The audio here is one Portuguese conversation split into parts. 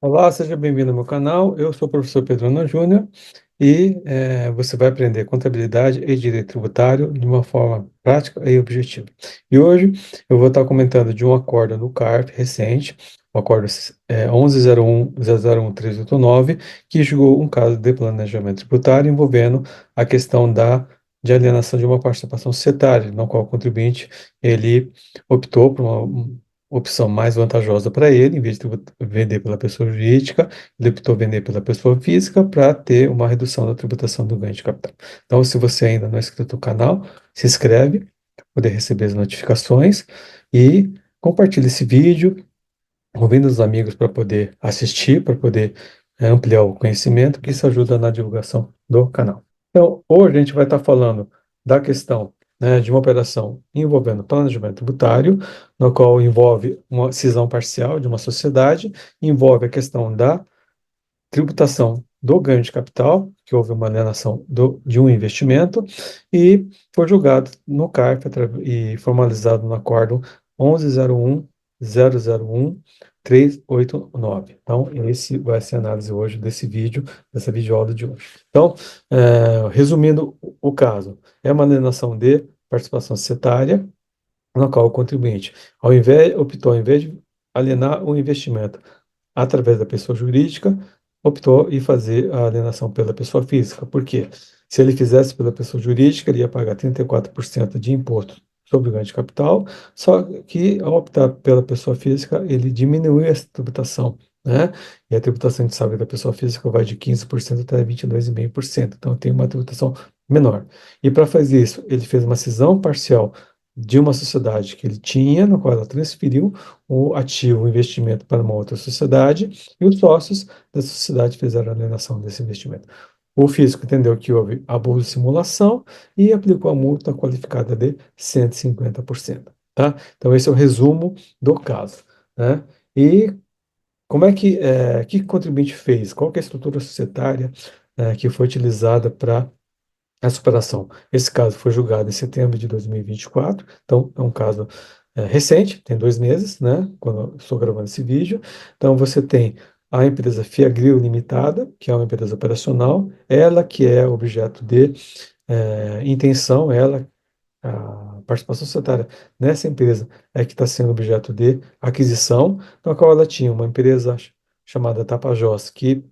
Olá, seja bem-vindo ao meu canal. Eu sou o professor Pedro Ana Júnior e você vai aprender contabilidade e direito tributário de uma forma prática e objetiva. E hoje eu vou estar comentando de um acordo no CARF recente, o acordo 1101.001.389, que julgou um caso de planejamento tributário envolvendo a questão de alienação de uma participação societária, no qual o contribuinte ele optou por uma opção mais vantajosa para ele, em vez de vender pela pessoa jurídica, ele optou vender pela pessoa física para ter uma redução da tributação do ganho de capital. Então, se você ainda não é inscrito no canal, se inscreve para poder receber as notificações e compartilhe esse vídeo, convida os amigos para poder assistir, para poder ampliar o conhecimento, que isso ajuda na divulgação do canal. Então, hoje a gente vai estar falando da questão, né, de uma operação envolvendo planejamento tributário, no qual envolve uma cisão parcial de uma sociedade, envolve a questão da tributação do ganho de capital, que houve uma alienação de um investimento, e foi julgado no CARF e formalizado no Acórdão 1101.001.389. Então, esse vai ser a análise hoje desse vídeo, dessa videoaula de hoje. Então, resumindo o caso, é uma alienação de participação societária, no qual o contribuinte, optou, ao invés de alienar o investimento através da pessoa jurídica, optou em fazer a alienação pela pessoa física. Por quê? Se ele fizesse pela pessoa jurídica, ele ia pagar 34% de imposto sobre o ganho de capital, só que ao optar pela pessoa física, ele diminui essa tributação, né? E a tributação, a gente sabe, da pessoa física vai de 15% até 22,5%, então tem uma tributação menor. E para fazer isso, ele fez uma cisão parcial de uma sociedade que ele tinha, no qual ela transferiu o ativo, o investimento para uma outra sociedade, e os sócios dessa sociedade fizeram a alienação desse investimento. O físico entendeu que houve abuso de simulação e aplicou a multa qualificada de 150%, tá? Então, esse é o resumo do caso, né? E como é que o contribuinte fez? Qual que é a estrutura societária, que foi utilizada para essa operação? Esse caso foi julgado em setembro de 2024, então é um caso recente, tem 2 meses, né, quando eu estou gravando esse vídeo. Então você tem a empresa Fiagril Limitada, que é uma empresa operacional, ela que é objeto de intenção, ela, a participação societária nessa empresa é que está sendo objeto de aquisição, na qual ela tinha uma empresa chamada Tapajós, que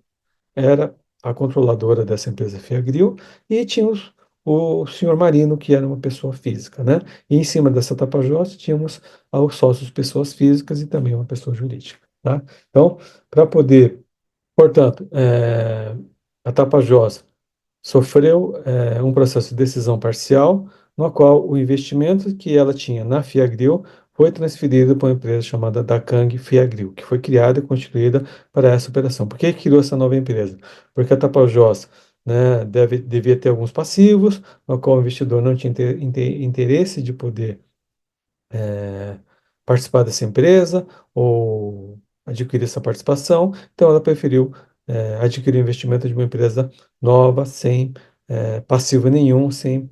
era a controladora dessa empresa Fiagril, e tínhamos o senhor Marino, que era uma pessoa física, né? E em cima dessa Tapajós tínhamos os sócios pessoas físicas e também uma pessoa jurídica, tá? Então, para poder, portanto, a Tapajós sofreu um processo de decisão parcial, no qual o investimento que ela tinha na Fiagril foi transferido para uma empresa chamada Dakang Fiagril, que foi criada e constituída para essa operação. Por que criou essa nova empresa? Porque a Tapajós, né, devia ter alguns passivos, no qual o investidor não tinha interesse de poder participar dessa empresa ou adquirir essa participação, então ela preferiu adquirir o investimento de uma empresa nova, sem passivo nenhum, sem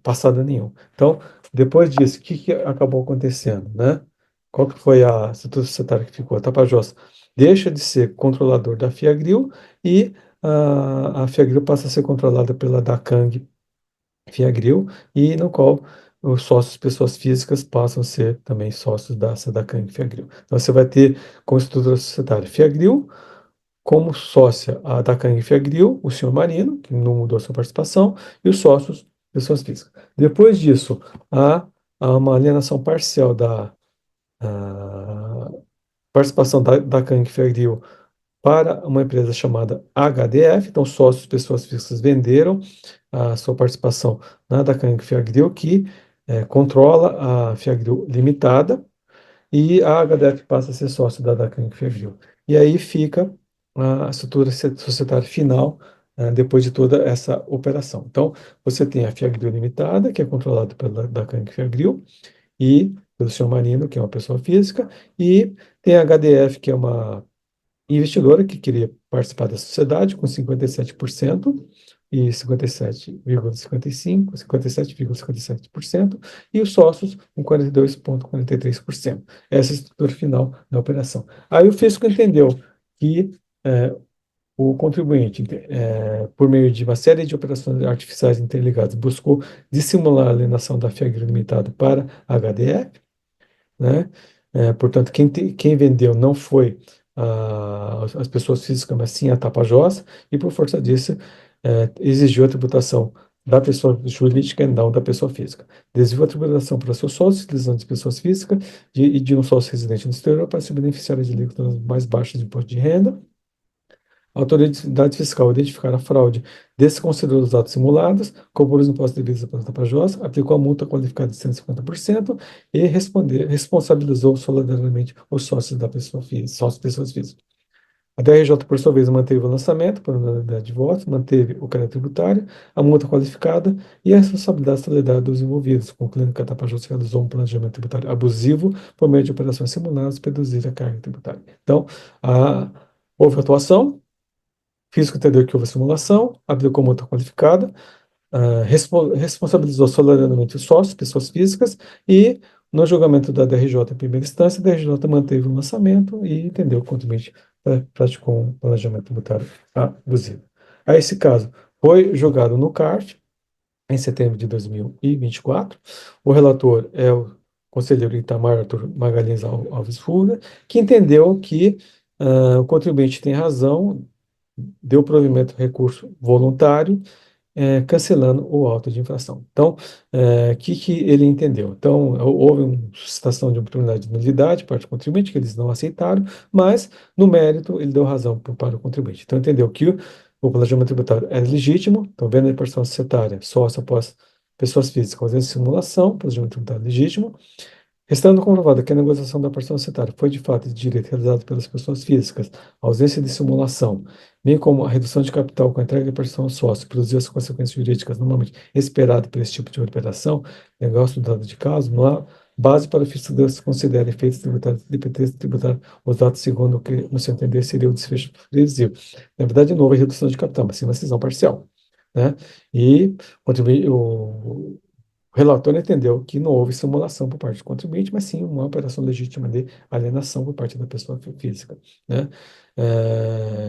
passado nenhum. Então, depois disso, o que acabou acontecendo, né? Qual que foi a estrutura societária que ficou? A Tapajós deixa de ser controlador da Fiagril e a Fiagril passa a ser controlada pela Dakang Fiagril, e no qual os sócios, pessoas físicas, passam a ser também sócios da Sedacan Fiagril. Então, você vai ter como estrutura societária Fiagril, como sócia a Dacan Fiagril, o senhor Marino, que não mudou a sua participação, e os sócios, pessoas físicas. Depois disso, há uma alienação parcial da participação da Dacan Fiagril para uma empresa chamada HDF, então sócios, pessoas físicas venderam a sua participação na Dacan Fiagril, que controla a Fiagril Limitada, e a HDF passa a ser sócio da Dacan Fiagril. E aí fica a estrutura societária final, depois de toda essa operação. Então, você tem a Fiagril Limitada, que é controlada pela Dacan Fiagril, e pelo senhor Marino, que é uma pessoa física, e tem a HDF, que é uma investidora que queria participar da sociedade com 57%, e 57,55, 57,57%, e os sócios com 42,43%. Essa é a estrutura final da operação. Aí o fisco entendeu que o contribuinte, por meio de uma série de operações artificiais interligadas, buscou dissimular a alienação da FIAGRI Limitada para a HDF, né? Portanto, quem vendeu não foi as pessoas físicas, mas sim a Tapajós, e por força disso, exigiu a tributação da pessoa jurídica e não da pessoa física. Desviou a tributação para seus sócios, utilizando de pessoas físicas e de um sócio residente no exterior para se beneficiar de alíquotas mais baixas de imposto de renda. A autoridade fiscal identificar a fraude, desconsiderou os atos simulados, cobrou os impostos devidos pela Tapajós, aplicou a multa qualificada de 150% e responsabilizou solidariamente os sócios da pessoa física, sócios pessoas físicas. A DRJ, por sua vez, manteve o lançamento por unanimidade de votos, manteve o crédito tributário, a multa qualificada e a responsabilidade solidária dos envolvidos, concluindo que a Tapajós realizou um planejamento tributário abusivo por meio de operações simuladas para reduzir a carga tributária. Então, houve atuação, fisco entendeu que houve simulação, aplicou multa qualificada, responsabilizou solidariamente os sócios, pessoas físicas, e no julgamento da DRJ em primeira instância, a DRJ manteve o lançamento e entendeu que o contribuinte praticou um planejamento tributário abusivo. A esse caso foi julgado no CARF em setembro de 2024. O relator é o conselheiro Itamar Arthur Magalhães Alves Fulga, que entendeu que o contribuinte tem razão, deu provimento ao recurso voluntário, cancelando o auto de infração. Então, o que ele entendeu? Então, houve uma suscitação de oportunidade de nulidade parte do contribuinte, que eles não aceitaram, mas, no mérito, ele deu razão para o contribuinte. Então, entendeu que o planejamento tributário é legítimo, então, venda de participação societária, sócio após pessoas físicas, ausência de simulação, planejamento tributário é legítimo. Restando comprovado que a negociação da participação societária foi de fato de direito realizada pelas pessoas físicas, a ausência de simulação, bem como a redução de capital com a entrega de participação ao sócio, produziu as consequências jurídicas normalmente esperadas por esse tipo de operação, negócio do dado de caso, não há base para o fisco considerar efeitos tributários dependentes tributários os dados segundo o que, no seu entender, seria o desfecho previsível. Na verdade, não houve redução de capital, mas sim uma cisão parcial, né? E o relator entendeu que não houve simulação por parte do contribuinte, mas sim uma operação legítima de alienação por parte da pessoa física, né?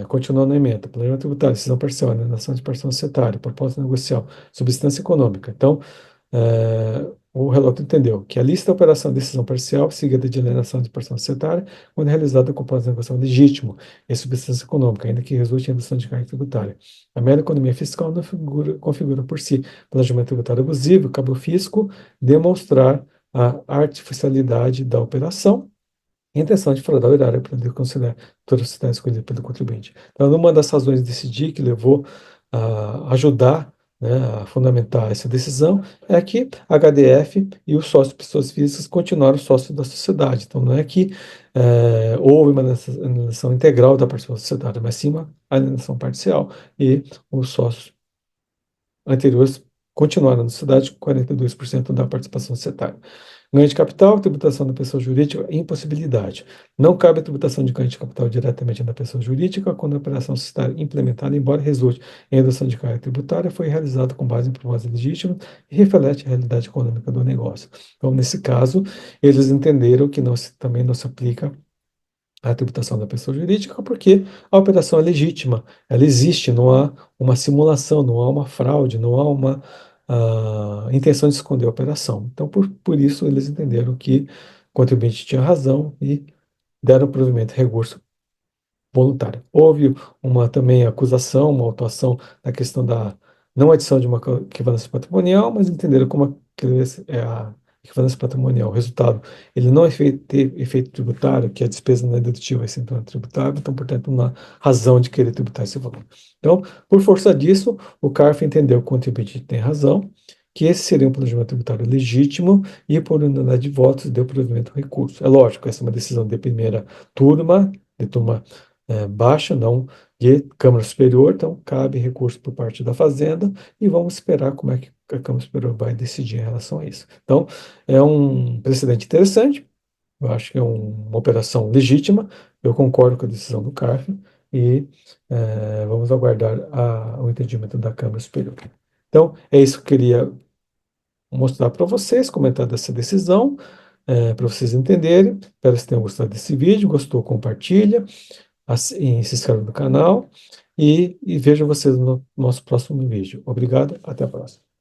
Continuando a emenda, planejamento tributário, decisão parcial, alienação de participação societária, proposta negocial, substância econômica. Então, o relator entendeu que a lista da operação de decisão parcial, seguida de alienação de participação societária, quando realizada com propósito de negociação legítimo e substância econômica, ainda que resulte em redução de carga tributária. A mera economia fiscal não configura por si planejamento tributário abusivo, cabe ao fisco demonstrar a artificialidade da operação e a intenção de fraudar o erário para poder considerar toda a sociedade escolhida pelo contribuinte. Então, uma das razões de decidir que levou a ajudar, né, a fundamentar essa decisão é que a HDF e os sócios pessoas físicas continuaram sócios da sociedade. Então, não é que houve uma alienação integral da participação societária, mas sim uma alienação parcial e os sócios anteriores continuaram na sociedade com 42% da participação societária. Ganho de capital, tributação da pessoa jurídica, impossibilidade. Não cabe a tributação de ganho de capital diretamente da pessoa jurídica quando a operação societária implementada, embora resulte em redução de carga tributária, foi realizada com base em propósito legítimo e reflete a realidade econômica do negócio. Então, nesse caso, eles entenderam que também não se aplica a tributação da pessoa jurídica, porque a operação é legítima, ela existe, não há uma simulação, não há uma fraude, não há uma intenção de esconder a operação. Então, por isso, eles entenderam que o contribuinte tinha razão e deram provimento recurso voluntária. Houve também acusação, uma autuação na questão da não adição de uma equivalência patrimonial, mas entenderam como é a equivalência patrimonial. O resultado, ele não ter efeito tributário, que a despesa não é dedutível, é sempre tributável, então, portanto, não há razão de querer tributar esse valor. Então, por força disso, o CARF entendeu que o contribuinte tem razão, que esse seria um planejamento tributário legítimo e, por unanimidade de votos, deu provimento ao recurso. É lógico, essa é uma decisão de primeira turma, de turma baixa, não de Câmara Superior, então cabe recurso por parte da Fazenda e vamos esperar como é que a Câmara Superior vai decidir em relação a isso. Então, é um precedente interessante, eu acho que é uma operação legítima, eu concordo com a decisão do CARF e vamos aguardar o entendimento da Câmara Superior. Então, é isso que eu queria mostrar para vocês, comentar dessa decisão, para vocês entenderem. Espero que vocês tenham gostado desse vídeo. Gostou, compartilha, e se inscreve no canal e vejo vocês no nosso próximo vídeo. Obrigado, até a próxima.